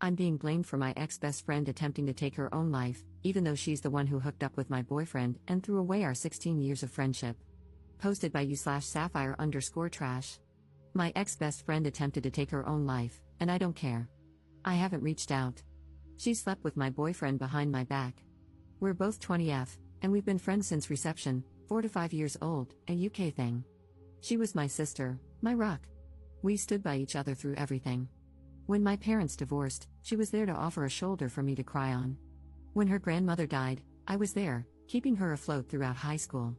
I'm being blamed for my ex-best friend attempting to take her own life, even though she's the one who hooked up with my boyfriend and threw away our 16 years of friendship. Posted by you/sapphire_trash. My ex-best friend attempted to take her own life, and I don't care. I haven't reached out. She slept with my boyfriend behind my back. We're both 20F, and we've been friends since reception, 4 to 5 years old, a UK thing. She was my sister, my rock. We stood by each other through everything. When my parents divorced, she was there to offer a shoulder for me to cry on. When her grandmother died, I was there, keeping her afloat throughout high school.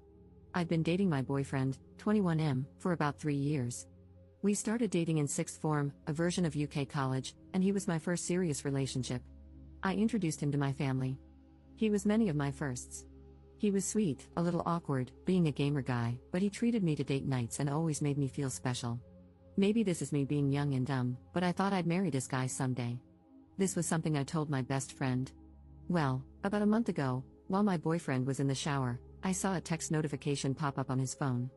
I'd been dating my boyfriend, 21M, for about 3 years. We started dating in sixth form, a version of UK college, and he was my first serious relationship. I introduced him to my family. He was many of my firsts. He was sweet, a little awkward, being a gamer guy, but he treated me to date nights and always made me feel special. Maybe this is me being young and dumb, but I thought I'd marry this guy someday. This was something I told my best friend. Well, about a month ago, while my boyfriend was in the shower, I saw a text notification pop up on his phone.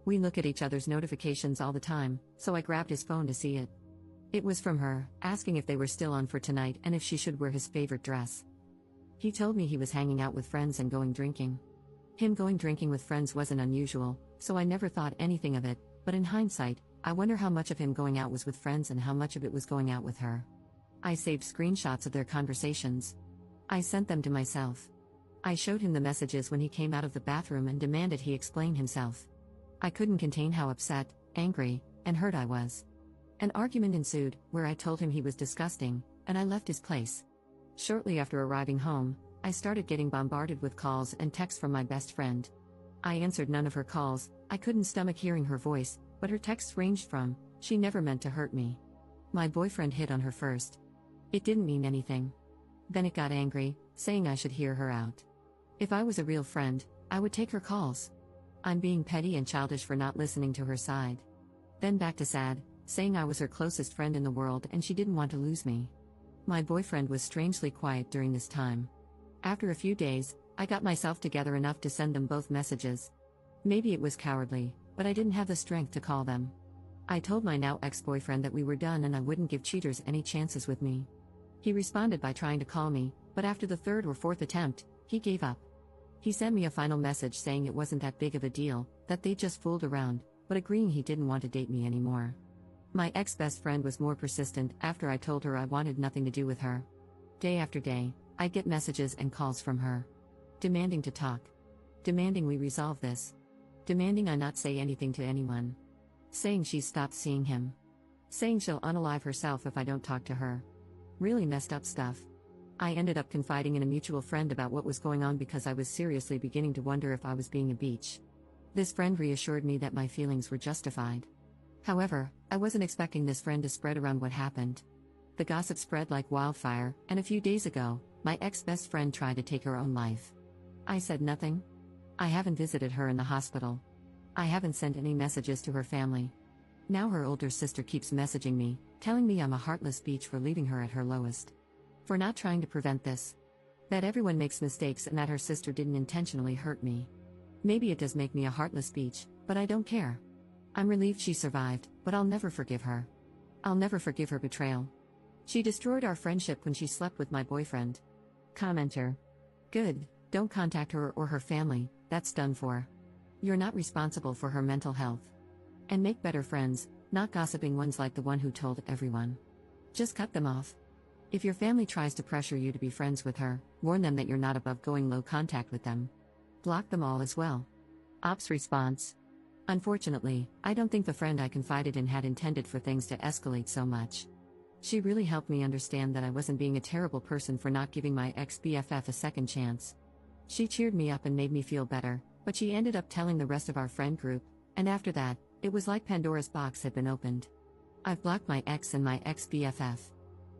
We look at each other's notifications all the time, so I grabbed his phone to see it. It was from her, asking if they were still on for tonight and if she should wear his favorite dress. He told me he was hanging out with friends and going drinking. Him going drinking with friends wasn't unusual, so I never thought anything of it, but in hindsight, I wonder how much of him going out was with friends and how much of it was going out with her. I saved screenshots of their conversations. I sent them to myself. I showed him the messages when he came out of the bathroom and demanded he explain himself. I couldn't contain how upset, angry, and hurt I was. An argument ensued, where I told him he was disgusting, and I left his place. Shortly after arriving home, I started getting bombarded with calls and texts from my best friend. I answered none of her calls. I couldn't stomach hearing her voice, but her texts ranged from, "She never meant to hurt me. My boyfriend hit on her first. It didn't mean anything." Then it got angry, saying I should hear her out. If I was a real friend, I would take her calls. I'm being petty and childish for not listening to her side. Then back to sad, saying I was her closest friend in the world and she didn't want to lose me. My boyfriend was strangely quiet during this time. After a few days, I got myself together enough to send them both messages. Maybe it was cowardly, but I didn't have the strength to call them. I told my now ex-boyfriend that we were done and I wouldn't give cheaters any chances with me. He responded by trying to call me, but after the third or fourth attempt, he gave up. He sent me a final message saying it wasn't that big of a deal, that they just fooled around, but agreeing he didn't want to date me anymore. My ex-best friend was more persistent after I told her I wanted nothing to do with her. Day after day, I'd get messages and calls from her. Demanding to talk. Demanding we resolve this. Demanding I not say anything to anyone. Saying she's stopped seeing him. Saying she'll unalive herself if I don't talk to her. Really messed up stuff. I ended up confiding in a mutual friend about what was going on because I was seriously beginning to wonder if I was being a bitch. This friend reassured me that my feelings were justified. However, I wasn't expecting this friend to spread around what happened. The gossip spread like wildfire, and a few days ago, my ex-best friend tried to take her own life. I said nothing. I haven't visited her in the hospital. I haven't sent any messages to her family. Now her older sister keeps messaging me, telling me I'm a heartless bitch for leaving her at her lowest. For not trying to prevent this. That everyone makes mistakes and that her sister didn't intentionally hurt me. Maybe it does make me a heartless bitch, but I don't care. I'm relieved she survived, but I'll never forgive her. I'll never forgive her betrayal. She destroyed our friendship when she slept with my boyfriend. Commenter. Good, don't contact her or her family, that's done for. You're not responsible for her mental health. And make better friends, not gossiping ones like the one who told everyone. Just cut them off. If your family tries to pressure you to be friends with her, warn them that you're not above going low contact with them. Block them all as well. Ops response. Unfortunately, I don't think the friend I confided in had intended for things to escalate so much. She really helped me understand that I wasn't being a terrible person for not giving my ex-BFF a second chance. She cheered me up and made me feel better, but she ended up telling the rest of our friend group, and after that, it was like Pandora's box had been opened. I've blocked my ex and my ex-BFF.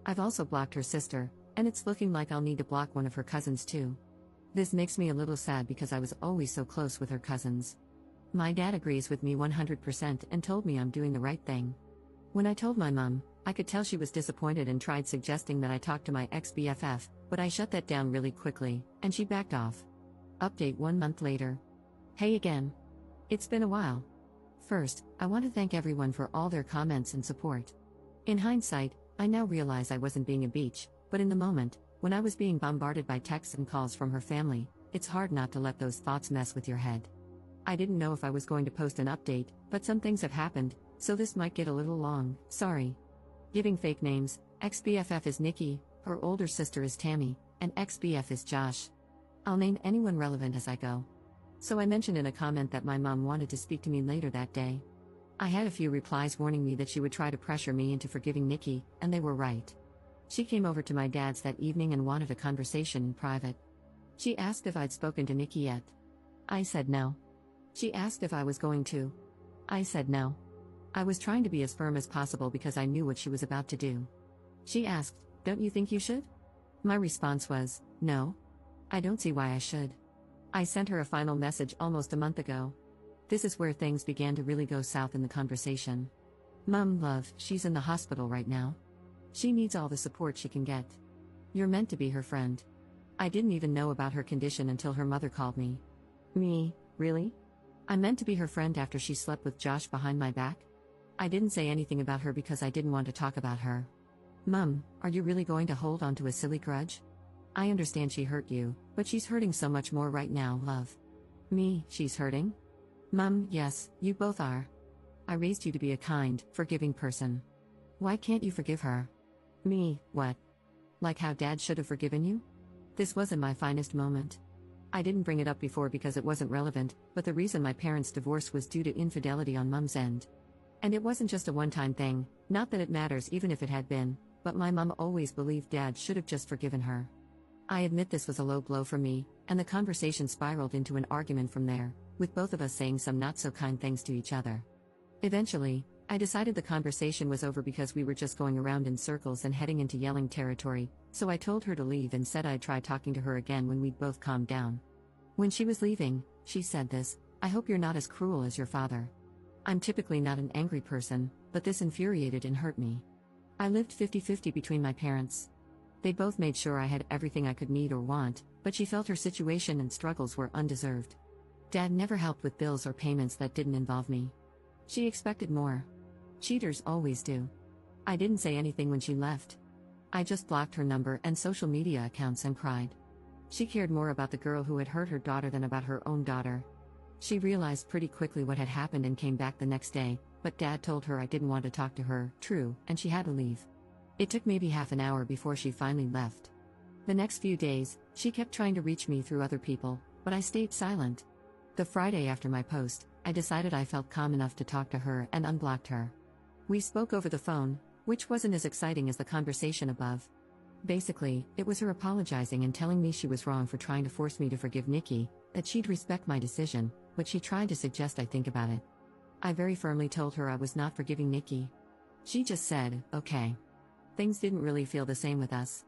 I've also blocked her sister, and it's looking like I'll need to block one of her cousins too. This makes me a little sad because I was always so close with her cousins. My dad agrees with me 100% and told me I'm doing the right thing. When I told my mom, I could tell she was disappointed and tried suggesting that I talk to my ex-BFF, but I shut that down really quickly, and she backed off. Update 1 month later. Hey again. It's been a while. First, I want to thank everyone for all their comments and support. In hindsight, I now realize I wasn't being a beach, but in the moment, when I was being bombarded by texts and calls from her family, it's hard not to let those thoughts mess with your head. I didn't know if I was going to post an update, but some things have happened, so this might get a little long, sorry. Giving fake names, ex-BFF is Nikki, her older sister is Tammy, and ex-BF is Josh. I'll name anyone relevant as I go. So I mentioned in a comment that my mom wanted to speak to me later that day. I had a few replies warning me that she would try to pressure me into forgiving Nikki, and they were right. She came over to my dad's that evening and wanted a conversation in private. She asked if I'd spoken to Nikki yet. I said no. She asked if I was going to. I said no. I was trying to be as firm as possible because I knew what she was about to do. She asked, "Don't you think you should?" My response was, "No. I don't see why I should." I sent her a final message almost a month ago. This is where things began to really go south in the conversation. "Mum, love, she's in the hospital right now. She needs all the support she can get. You're meant to be her friend." I didn't even know about her condition until her mother called me. Me, really? I meant to be her friend after she slept with Josh behind my back? I didn't say anything about her because I didn't want to talk about her. "Mum, are you really going to hold on to a silly grudge? I understand she hurt you, but she's hurting so much more right now, love." Me, she's hurting? Mum, yes, you both are. I raised you to be a kind, forgiving person. Why can't you forgive her? Me, what? Like how Dad should have forgiven you? This wasn't my finest moment. I didn't bring it up before because it wasn't relevant, but the reason my parents' divorce was due to infidelity on Mum's end. And it wasn't just a one-time thing, not that it matters even if it had been, but my mum always believed Dad should have just forgiven her. I admit this was a low blow for me, and the conversation spiraled into an argument from there, with both of us saying some not-so-kind things to each other. Eventually, I decided the conversation was over because we were just going around in circles and heading into yelling territory, so I told her to leave and said I'd try talking to her again when we'd both calmed down. When she was leaving, she said this, "I hope you're not as cruel as your father." I'm typically not an angry person, but this infuriated and hurt me. I lived 50-50 between my parents. They both made sure I had everything I could need or want, but she felt her situation and struggles were undeserved. Dad never helped with bills or payments that didn't involve me. She expected more. Cheaters always do. I didn't say anything when she left. I just blocked her number and social media accounts and cried. She cared more about the girl who had hurt her daughter than about her own daughter. She realized pretty quickly what had happened and came back the next day, but Dad told her I didn't want to talk to her, true, and she had to leave. It took maybe half an hour before she finally left. The next few days, she kept trying to reach me through other people, but I stayed silent. The Friday after my post, I decided I felt calm enough to talk to her and unblocked her. We spoke over the phone, which wasn't as exciting as the conversation above. Basically, it was her apologizing and telling me she was wrong for trying to force me to forgive Nikki, that she'd respect my decision, but she tried to suggest I think about it. I very firmly told her I was not forgiving Nikki. She just said, okay. Things didn't really feel the same with us.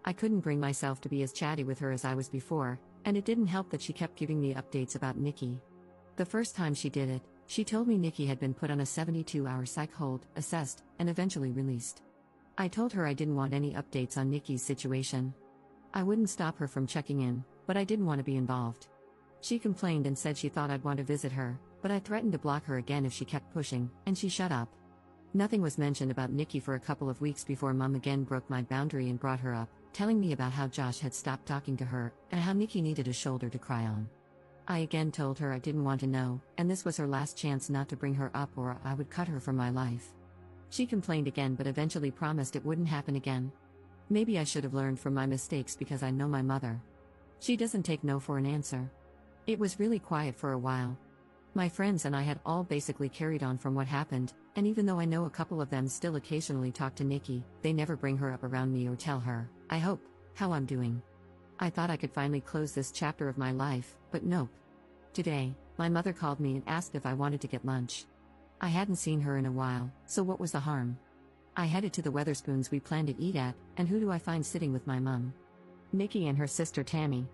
I couldn't bring myself to be as chatty with her as I was before, and it didn't help that she kept giving me updates about Nikki. The first time she did it, she told me Nikki had been put on a 72-hour psych hold, assessed, and eventually released. I told her I didn't want any updates on Nikki's situation. I wouldn't stop her from checking in, but I didn't want to be involved. She complained and said she thought I'd want to visit her, but I threatened to block her again if she kept pushing, and she shut up. Nothing was mentioned about Nikki for a couple of weeks before Mum again broke my boundary and brought her up, telling me about how Josh had stopped talking to her, and how Nikki needed a shoulder to cry on. I again told her I didn't want to know, and this was her last chance not to bring her up or I would cut her from my life. She complained again but eventually promised it wouldn't happen again. Maybe I should have learned from my mistakes because I know my mother. She doesn't take no for an answer. It was really quiet for a while. My friends and I had all basically carried on from what happened, and even though I know a couple of them still occasionally talk to Nikki, they never bring her up around me or tell her, I hope, how I'm doing. I thought I could finally close this chapter of my life, but nope. Today, my mother called me and asked if I wanted to get lunch. I hadn't seen her in a while, so what was the harm? I headed to the Weatherspoons we planned to eat at, and who do I find sitting with my mum? Nikki and her sister Tammy.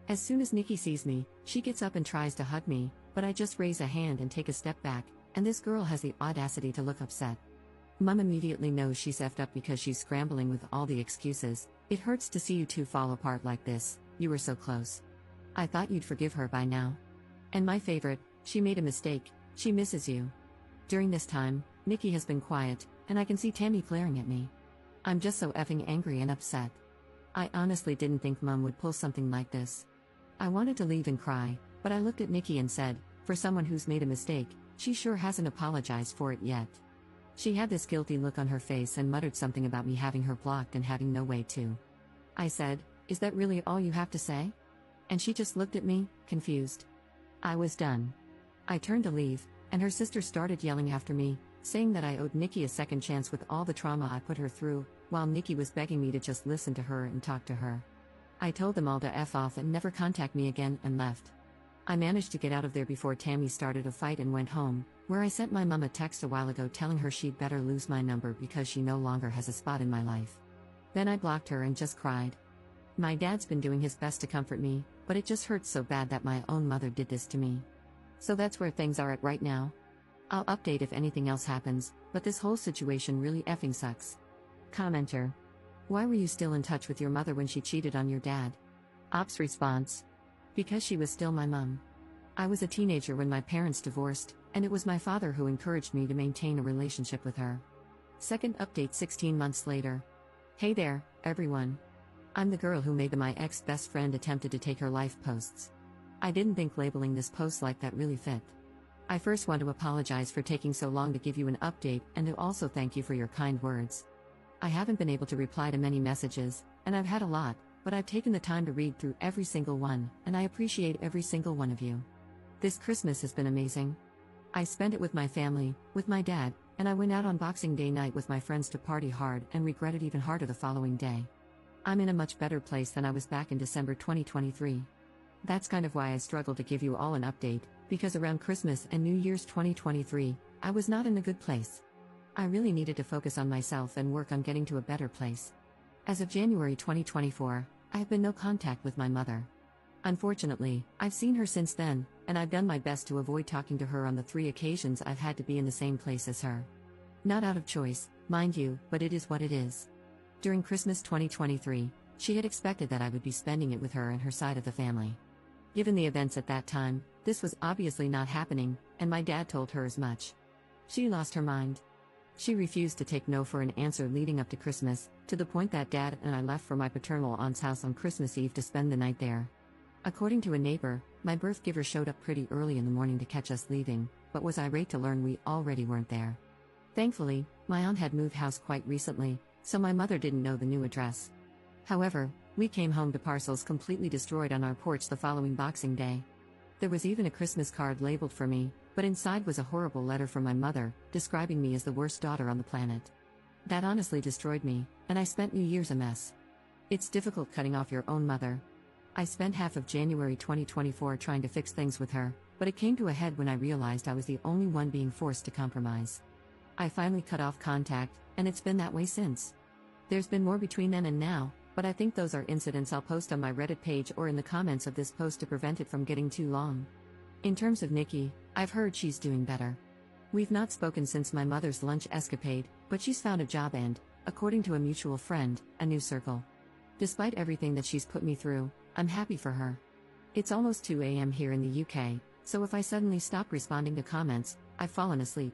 As soon as Nikki sees me, she gets up and tries to hug me, but I just raise a hand and take a step back, and this girl has the audacity to look upset. Mum immediately knows she's effed up because she's scrambling with all the excuses. It hurts to see you two fall apart like this, you were so close. I thought you'd forgive her by now. And my favorite, she made a mistake, she misses you. During this time, Nikki has been quiet, and I can see Tammy glaring at me. I'm just so effing angry and upset. I honestly didn't think Mum would pull something like this. I wanted to leave and cry, but I looked at Nikki and said, for someone who's made a mistake, she sure hasn't apologized for it yet. She had this guilty look on her face and muttered something about me having her blocked and having no way to. I said, "Is that really all you have to say?" And she just looked at me, confused. I was done. I turned to leave, and her sister started yelling after me, saying that I owed Nikki a second chance with all the trauma I put her through, while Nikki was begging me to just listen to her and talk to her. I told them all to F off and never contact me again and left. I managed to get out of there before Tammy started a fight and went home, where I sent my mum a text a while ago telling her she'd better lose my number because she no longer has a spot in my life. Then I blocked her and just cried. My dad's been doing his best to comfort me, but it just hurts so bad that my own mother did this to me. So that's where things are at right now. I'll update if anything else happens, but this whole situation really effing sucks. Commenter. Why were you still in touch with your mother when she cheated on your dad? Ops response. Because she was still my mum. I was a teenager when my parents divorced, and it was my father who encouraged me to maintain a relationship with her. Second update 16 months later. Hey there, everyone. I'm the girl who made the "my ex-best friend attempted to take her life" posts. I didn't think labeling this post like that really fit. I first want to apologize for taking so long to give you an update and to also thank you for your kind words. I haven't been able to reply to many messages, and I've had a lot, but I've taken the time to read through every single one, and I appreciate every single one of you. This Christmas has been amazing. I spent it with my family, with my dad, and I went out on Boxing Day night with my friends to party hard and regretted even harder the following day. I'm in a much better place than I was back in December 2023. That's kind of why I struggled to give you all an update, because around Christmas and New Year's 2023, I was not in a good place. I really needed to focus on myself and work on getting to a better place. As of January 2024, I have been no contact with my mother. Unfortunately, I've seen her since then, and I've done my best to avoid talking to her on the 3 occasions I've had to be in the same place as her. Not out of choice, mind you, but it is what it is. During Christmas 2023, she had expected that I would be spending it with her and her side of the family. Given the events at that time, this was obviously not happening, and my dad told her as much. She lost her mind. She refused to take no for an answer leading up to Christmas, to the point that Dad and I left for my paternal aunt's house on Christmas Eve to spend the night there. According to a neighbor, my birth giver showed up pretty early in the morning to catch us leaving, but was irate to learn we already weren't there. Thankfully, my aunt had moved house quite recently, so my mother didn't know the new address. However, we came home to parcels completely destroyed on our porch the following Boxing Day. There was even a Christmas card labeled for me, but inside was a horrible letter from my mother, describing me as the worst daughter on the planet. That honestly destroyed me, and I spent New Year's a mess. It's difficult cutting off your own mother. I spent half of January 2024 trying to fix things with her, but it came to a head when I realized I was the only one being forced to compromise. I finally cut off contact, and it's been that way since. There's been more between then and now, but I think those are incidents I'll post on my Reddit page or in the comments of this post to prevent it from getting too long. In terms of Nikki, I've heard she's doing better. We've not spoken since my mother's lunch escapade, but she's found a job and, according to a mutual friend, a new circle. Despite everything that she's put me through, I'm happy for her. It's almost 2 a.m. here in the UK, so if I suddenly stop responding to comments, I've fallen asleep.